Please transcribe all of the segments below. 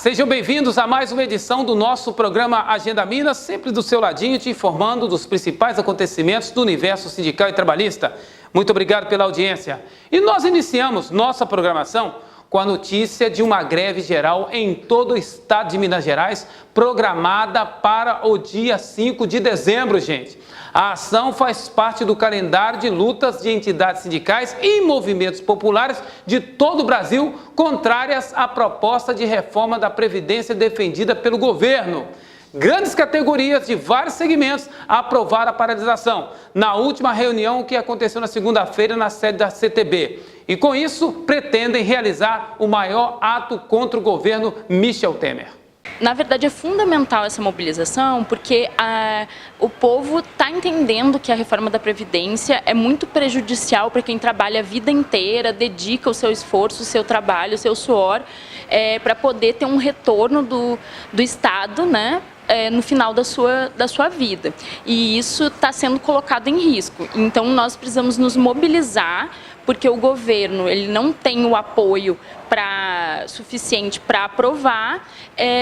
Sejam bem-vindos a mais uma edição do nosso programa Agenda Minas, sempre do seu ladinho, te informando dos principais acontecimentos do universo sindical e trabalhista. Muito obrigado pela audiência. E nós iniciamos nossa programação com a notícia de uma greve geral em todo o estado de Minas Gerais, programada para o dia 5 de dezembro, gente. A ação faz parte do calendário de lutas de entidades sindicais e movimentos populares de todo o Brasil, contrárias à proposta de reforma da Previdência defendida pelo governo. Grandes categorias de vários segmentos aprovaram a paralisação na última reunião que aconteceu na segunda-feira na sede da CTB. E com isso, pretendem realizar o maior ato contra o governo Michel Temer. Na verdade, é fundamental essa mobilização porque o povo está entendendo que a reforma da Previdência é muito prejudicial para quem trabalha a vida inteira, dedica o seu esforço, o seu trabalho, o seu suor, para poder ter um retorno do Estado, né? No final da sua vida. E isso está sendo colocado em risco. Então, nós precisamos nos mobilizar, porque o governo ele não tem o apoio suficiente para aprovar,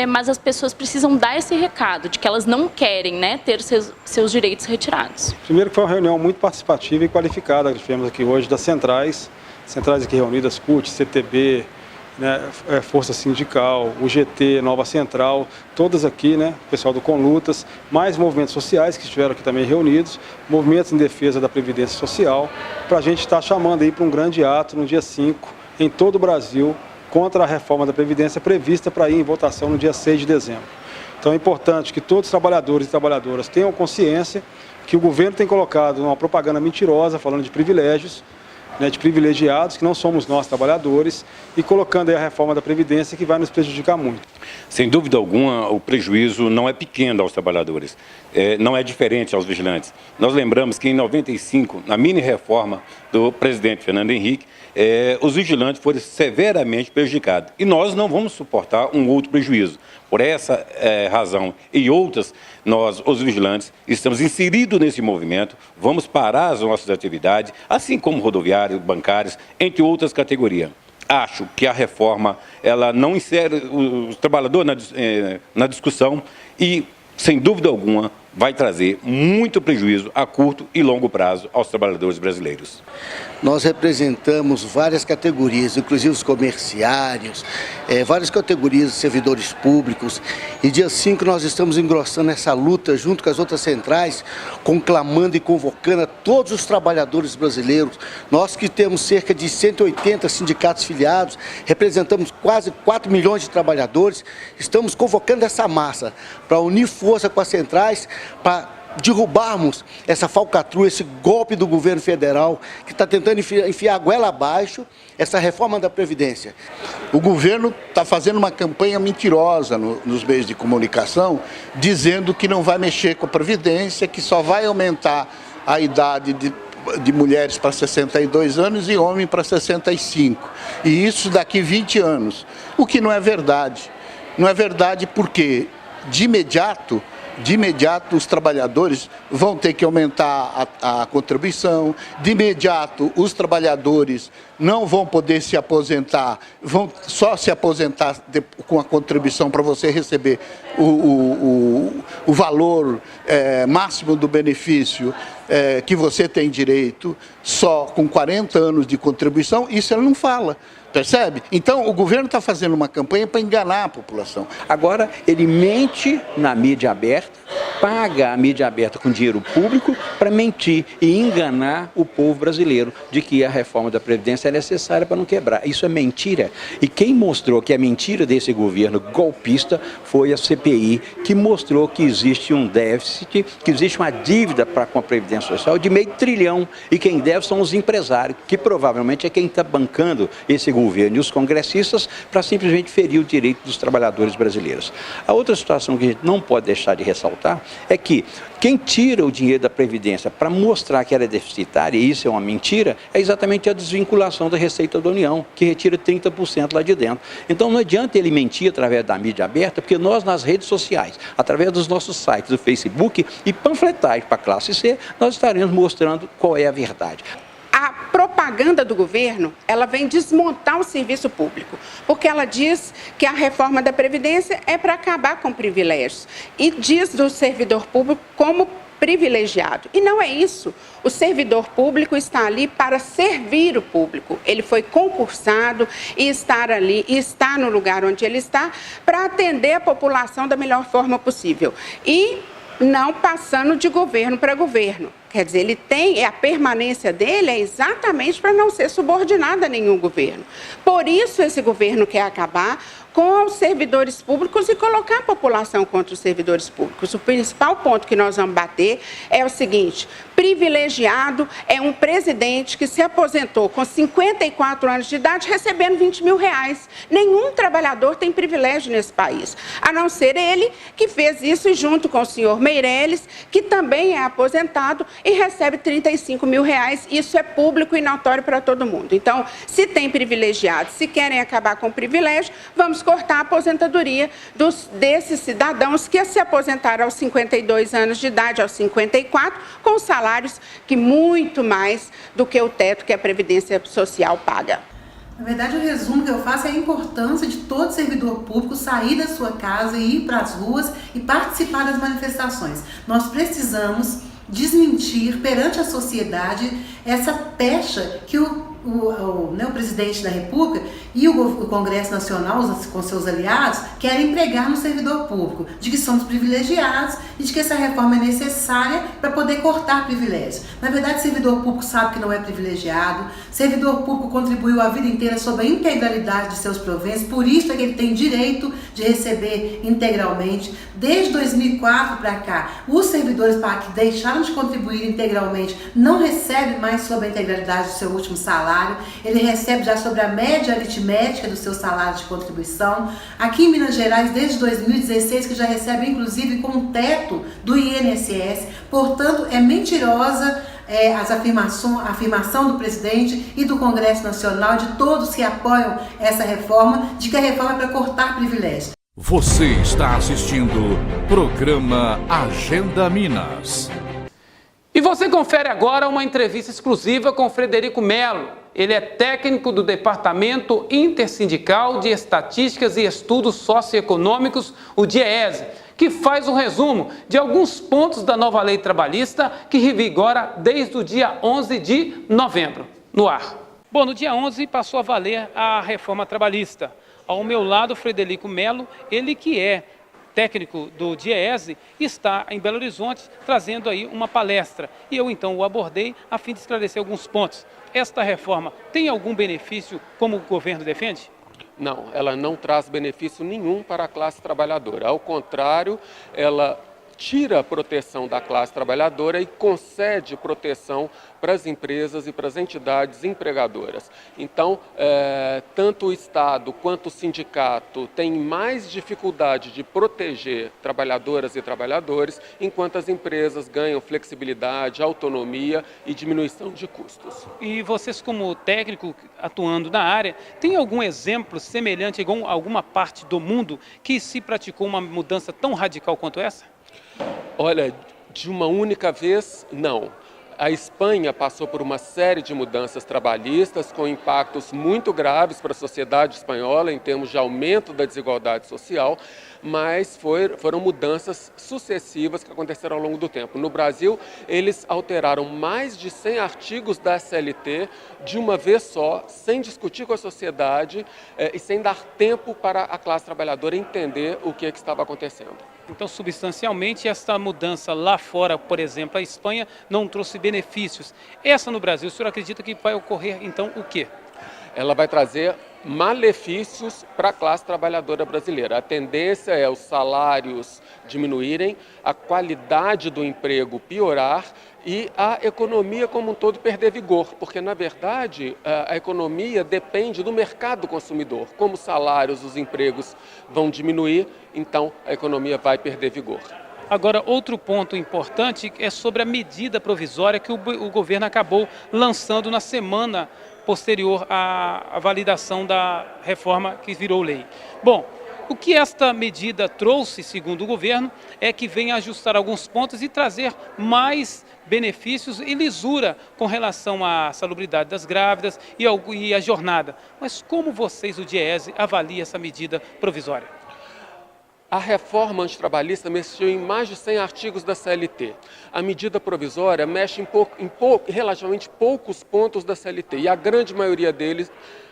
mas as pessoas precisam dar esse recado de que elas não querem, né, ter seus direitos retirados. Primeiro que foi uma reunião muito participativa e qualificada que tivemos aqui hoje das centrais aqui reunidas, CUT, CTB, né, Força Sindical, UGT, Nova Central, todas aqui, né, pessoal do Conlutas, mais movimentos sociais que estiveram aqui também reunidos, movimentos em defesa da Previdência Social, para a gente estar chamando aí para um grande ato no dia 5, em todo o Brasil, contra a reforma da Previdência prevista para ir em votação no dia 6 de dezembro. Então é importante que todos os trabalhadores e trabalhadoras tenham consciência que o governo tem colocado uma propaganda mentirosa, falando de privilégios, né, de privilegiados, que não somos nós trabalhadores, e colocando aí a reforma da Previdência que vai nos prejudicar muito. Sem dúvida alguma, o prejuízo não é pequeno aos trabalhadores, não é diferente aos vigilantes. Nós lembramos que em 95, na mini-reforma do presidente Fernando Henrique, os vigilantes foram severamente prejudicados. E nós não vamos suportar um outro prejuízo. Por essa razão e outras, nós, os vigilantes, estamos inseridos nesse movimento, vamos parar as nossas atividades, assim como rodoviários, bancários, entre outras categorias. Acho que a reforma ela não insere os trabalhadores na discussão e, sem dúvida alguma, vai trazer muito prejuízo a curto e longo prazo aos trabalhadores brasileiros. Nós representamos várias categorias, inclusive os comerciários, várias categorias de servidores públicos. E dia 5 nós estamos engrossando essa luta junto com as outras centrais, conclamando e convocando a todos os trabalhadores brasileiros. Nós que temos cerca de 180 sindicatos filiados, representamos quase 4 milhões de trabalhadores, estamos convocando essa massa para unir força com as centrais, para derrubarmos essa falcatrua, esse golpe do governo federal que está tentando enfiar a goela abaixo essa reforma da Previdência. O governo está fazendo uma campanha mentirosa nos meios de comunicação, dizendo que não vai mexer com a Previdência, que só vai aumentar a idade de mulheres para 62 anos e homens para 65. E isso daqui 20 anos. O que não é verdade. Não é verdade porque, de imediato, os trabalhadores vão ter que aumentar a contribuição, de imediato os trabalhadores não vão poder se aposentar, vão só se aposentar com a contribuição para você receber o valor máximo do benefício que você tem direito, só com 40 anos de contribuição, isso ele não fala. Percebe? Então, o governo está fazendo uma campanha para enganar a população. Agora, ele mente na mídia aberta, paga a mídia aberta com dinheiro público para mentir e enganar o povo brasileiro de que a reforma da Previdência é necessária para não quebrar. Isso é mentira. E quem mostrou que é mentira desse governo golpista foi a CPI, que mostrou que existe um déficit, que existe uma dívida com a Previdência Social de R$500 bilhão. E quem deve são os empresários, que provavelmente é quem está bancando esse governo e os congressistas para simplesmente ferir o direito dos trabalhadores brasileiros. A outra situação que a gente não pode deixar de ressaltar é que quem tira o dinheiro da Previdência para mostrar que ela é deficitária, e isso é uma mentira, é exatamente a desvinculação da Receita da União, que retira 30% lá de dentro. Então não adianta ele mentir através da mídia aberta, porque nós nas redes sociais, através dos nossos sites do Facebook e panfletagem para a classe C, nós estaremos mostrando qual é a verdade. A propaganda propaganda do governo, ela vem desmontar o serviço público, porque ela diz que a reforma da Previdência é para acabar com privilégios e diz do servidor público como privilegiado. E não é isso. O servidor público está ali para servir o público. Ele foi concursado e estar ali, e está no lugar onde ele está para atender a população da melhor forma possível. E não passando de governo para governo. Quer dizer, ele tem, a permanência dele é exatamente para não ser subordinado a nenhum governo. Por isso esse governo quer acabar com os servidores públicos e colocar a população contra os servidores públicos. O principal ponto que nós vamos bater é o seguinte: privilegiado é um presidente que se aposentou com 54 anos de idade recebendo 20 mil reais. Nenhum trabalhador tem privilégio nesse país, a não ser ele que fez isso junto com o senhor Meirelles, que também é aposentado e recebe 35 mil reais. Isso é público e notório para todo mundo. Então, se tem privilegiados, se querem acabar com o privilégio, vamos cortar a aposentadoria desses cidadãos que se aposentaram aos 52 anos de idade, aos 54, com salários que muito mais do que o teto que a Previdência Social paga. Na verdade, o resumo que eu faço é a importância de todo servidor público sair da sua casa e ir para as ruas e participar das manifestações. Nós precisamos desmentir perante a sociedade essa pecha que o presidente da República e o Congresso Nacional, com seus aliados, querem pregar no servidor público, de que somos privilegiados e de que essa reforma é necessária para poder cortar privilégios. Na verdade, o servidor público sabe que não é privilegiado, o servidor público contribuiu a vida inteira sobre a integralidade de seus proventos, por isso é que ele tem direito de receber integralmente. Desde 2004 para cá, os servidores que deixaram de contribuir integralmente não recebem mais sobre a integralidade do seu último salário, ele recebe já sobre a média aritmética do seu salário de contribuição. Aqui em Minas Gerais, desde 2016, que já recebe inclusive com um teto do INSS, portanto é mentirosa a afirmação do presidente e do Congresso Nacional, de todos que apoiam essa reforma, de que a reforma é para cortar privilégios. Você está assistindo programa Agenda Minas. E você confere agora uma entrevista exclusiva com Frederico Melo. Ele é técnico do Departamento Intersindical de Estatísticas e Estudos Socioeconômicos, o DIEESE, que faz um resumo de alguns pontos da nova lei trabalhista que revigora desde o dia 11 de novembro. No ar. Bom, no dia 11 passou a valer a reforma trabalhista. Ao meu lado, Frederico Melo, ele que é técnico do DIEESE, está em Belo Horizonte trazendo aí uma palestra. E eu então o abordei a fim de esclarecer alguns pontos. Esta reforma tem algum benefício como o governo defende? Não, ela não traz benefício nenhum para a classe trabalhadora. Ao contrário, ela tira a proteção da classe trabalhadora e concede proteção para as empresas e para as entidades empregadoras. Então, tanto o Estado quanto o sindicato têm mais dificuldade de proteger trabalhadoras e trabalhadores, enquanto as empresas ganham flexibilidade, autonomia e diminuição de custos. E vocês, como técnico atuando na área, tem algum exemplo semelhante a alguma parte do mundo que se praticou uma mudança tão radical quanto essa? Olha, de uma única vez, não. A Espanha passou por uma série de mudanças trabalhistas com impactos muito graves para a sociedade espanhola em termos de aumento da desigualdade social, mas foram mudanças sucessivas que aconteceram ao longo do tempo. No Brasil, eles alteraram mais de 100 artigos da CLT de uma vez só, sem discutir com a sociedade e sem dar tempo para a classe trabalhadora entender o que estava acontecendo. Então, substancialmente, essa mudança lá fora, por exemplo, a Espanha, não trouxe benefícios. Essa no Brasil, o senhor acredita que vai ocorrer, então, o quê? Ela vai trazer malefícios para a classe trabalhadora brasileira. A tendência é os salários diminuírem, a qualidade do emprego piorar e a economia como um todo perder vigor, porque, na verdade, a economia depende do mercado consumidor. Como os salários, os empregos vão diminuir, então a economia vai perder vigor. Agora, outro ponto importante é sobre a medida provisória que o governo acabou lançando na semana posterior à validação da reforma que virou lei. Bom, O que esta medida trouxe, segundo o governo, é que vem ajustar alguns pontos e trazer mais benefícios e lisura com relação à salubridade das grávidas e à jornada. Mas como vocês, o DIEESE, avaliam essa medida provisória? A reforma antitrabalhista mexeu em mais de 100 artigos da CLT. A medida provisória mexe em relativamente poucos pontos da CLT e a grande maioria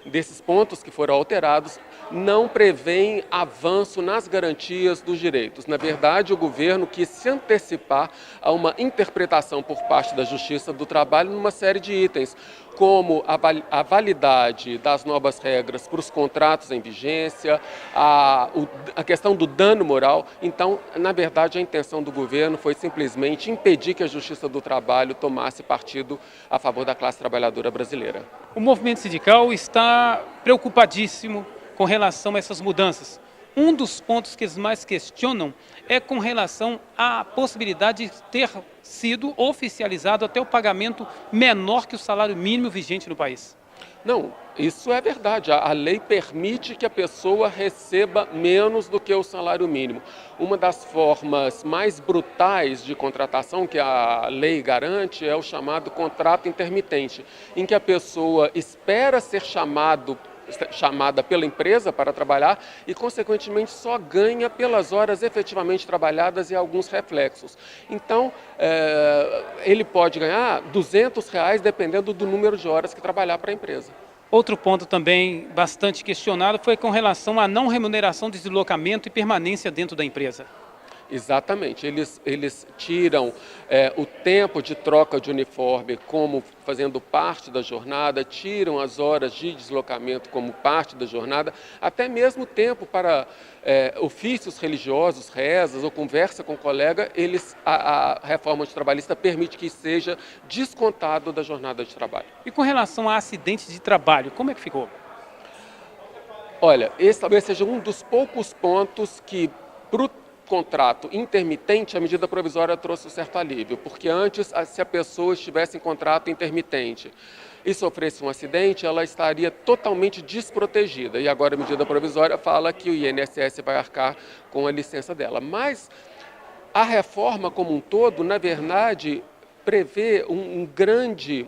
desses pontos que foram alterados não prevêem avanço nas garantias dos direitos. Na verdade, o governo quis se antecipar a uma interpretação por parte da Justiça do Trabalho numa série de itens, como a validade das novas regras para os contratos em vigência, a questão do dano moral. Então, na verdade, a intenção do governo foi simplesmente impedir que a Justiça do Trabalho tomasse partido a favor da classe trabalhadora brasileira. O movimento sindical está preocupadíssimo com relação a essas mudanças. Um dos pontos que eles mais questionam é com relação à possibilidade de ter sido oficializado até o pagamento menor que o salário mínimo vigente no país. Não, isso é verdade. A lei permite que a pessoa receba menos do que o salário mínimo. Uma das formas mais brutais de contratação que a lei garante é o chamado contrato intermitente, em que a pessoa espera ser chamada pela empresa para trabalhar e, consequentemente, só ganha pelas horas efetivamente trabalhadas e alguns reflexos. Então, ele pode ganhar R$200 dependendo do número de horas que trabalhar para a empresa. Outro ponto também bastante questionado foi com relação à não remuneração de deslocamento e permanência dentro da empresa. Exatamente, eles tiram o tempo de troca de uniforme como fazendo parte da jornada, tiram as horas de deslocamento como parte da jornada, até mesmo tempo para ofícios religiosos, rezas ou conversa com o colega, a reforma antitrabalhista permite que seja descontado da jornada de trabalho. E com relação a acidentes de trabalho, como é que ficou? Olha, esse talvez seja um dos poucos pontos que, para o contrato intermitente, a medida provisória trouxe um certo alívio, porque antes, se a pessoa estivesse em contrato intermitente e sofresse um acidente, ela estaria totalmente desprotegida. E agora a medida provisória fala que o INSS vai arcar com a licença dela. Mas a reforma como um todo, na verdade, prevê um grande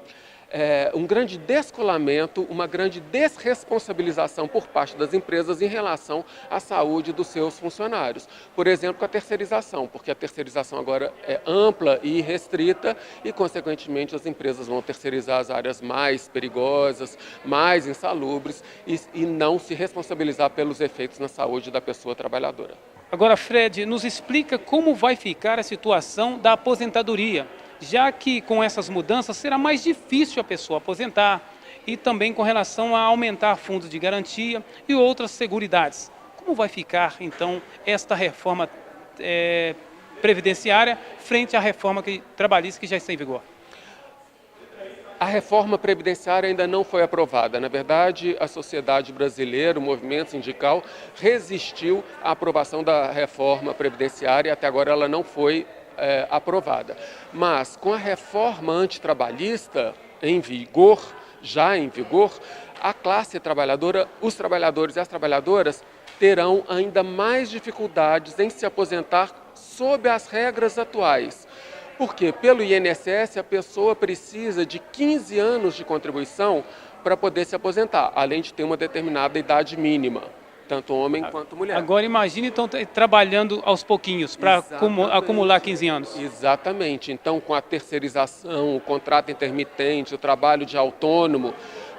descolamento, uma grande desresponsabilização por parte das empresas em relação à saúde dos seus funcionários. Por exemplo, com a terceirização, porque a terceirização agora é ampla e restrita e, consequentemente, as empresas vão terceirizar as áreas mais perigosas, mais insalubres e não se responsabilizar pelos efeitos na saúde da pessoa trabalhadora. Agora, Fred, nos explica como vai ficar a situação da aposentadoria, já que com essas mudanças será mais difícil a pessoa aposentar e também com relação a aumentar fundos de garantia e outras seguridades. Como vai ficar, então, esta reforma previdenciária frente à reforma trabalhista que já está em vigor? A reforma previdenciária ainda não foi aprovada. Na verdade, a sociedade brasileira, o movimento sindical, resistiu à aprovação da reforma previdenciária e até agora ela não foi aprovada. Mas com a reforma antitrabalhista já em vigor, a classe trabalhadora, os trabalhadores e as trabalhadoras terão ainda mais dificuldades em se aposentar sob as regras atuais. Porque pelo INSS a pessoa precisa de 15 anos de contribuição para poder se aposentar, além de ter uma determinada idade mínima. Tanto homem quanto mulher. Agora imagine, então, trabalhando aos pouquinhos para acumular 15 anos. Exatamente. Então, com a terceirização, o contrato intermitente, o trabalho de autônomo,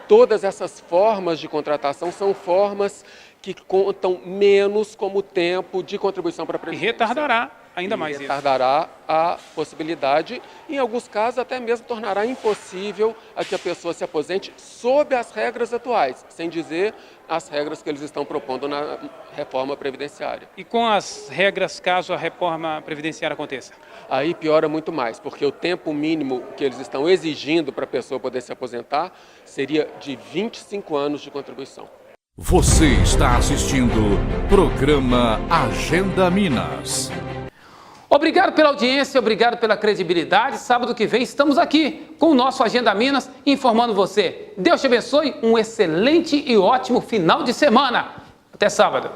todas essas formas de contratação são formas que contam menos como tempo de contribuição para a Previdência. E retardará ainda mais isso. Retardará a possibilidade, em alguns casos até mesmo tornará impossível a que a pessoa se aposente sob as regras atuais, sem dizer as regras que eles estão propondo na reforma previdenciária. E com as regras caso a reforma previdenciária aconteça? Aí piora muito mais, porque o tempo mínimo que eles estão exigindo para a pessoa poder se aposentar seria de 25 anos de contribuição. Você está assistindo o programa Agenda Minas. Obrigado pela audiência, obrigado pela credibilidade. Sábado que vem estamos aqui com o nosso Agenda Minas informando você. Deus te abençoe, um excelente e ótimo final de semana. Até sábado.